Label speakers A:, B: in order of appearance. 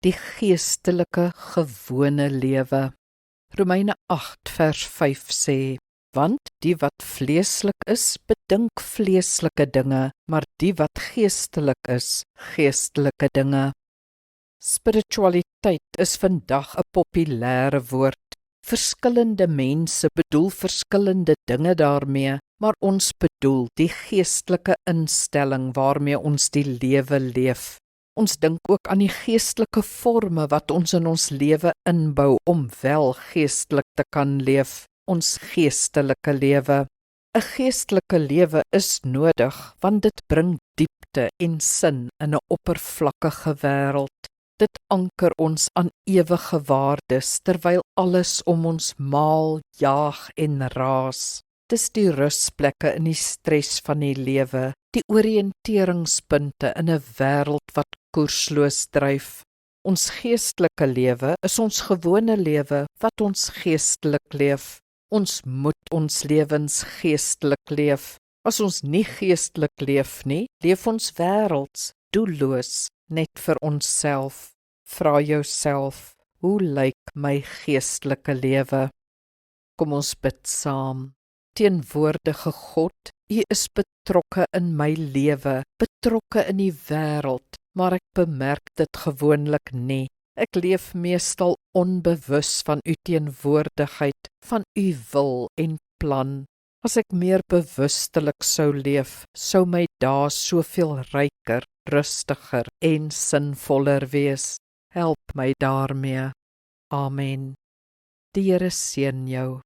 A: die geestelike gewone lewe. Romeine 8 vers 5 sê, want die wat vleeslik is, bedink vleeslike dinge, maar die wat geestelik is, geestelike dinge. Spiritualiteit is vandag 'n populêre woord. Verskillende mense bedoel verskillende dinge daarmee, maar ons bedoel die geestelike instelling waarmee ons die lewe leef. Ons dink ook aan die geestelike forme wat ons in ons lewe inbou om wel geestelik te kan leef, ons geestelike lewe. 'n Geestelike lewe is nodig, want dit bring diepte en sin in 'n oppervlakkige wêreld. Dit anker ons aan ewige waardes, terwyl alles om ons maal, jaag en raas. Dis die rusplekke in die stres van die lewe, die oriënteringspunte in 'n wêreld wat koersloos dryf. Ons geestelike lewe is ons gewone lewe wat ons geestelik leef. Ons moet ons lewens geestelik leef. As ons nie geestelik leef nie, leef ons wêrelds, doelloos, net vir onsself. Vra jouself, hoe lyk my geestelike lewe? Kom ons bid saam. Teenwoordige God, U is betrokke in my lewe, betrokke in die wêreld, maar ek bemerk dit gewoonlik nie. Ek leef meestal onbewus van U teenwoordigheid, van U wil en plan. As ek meer bewustelik sou leef, sou my dae soveel ryker, rustiger en sinvoller wees. Help my daarmee. Amen. Die Here seën jou.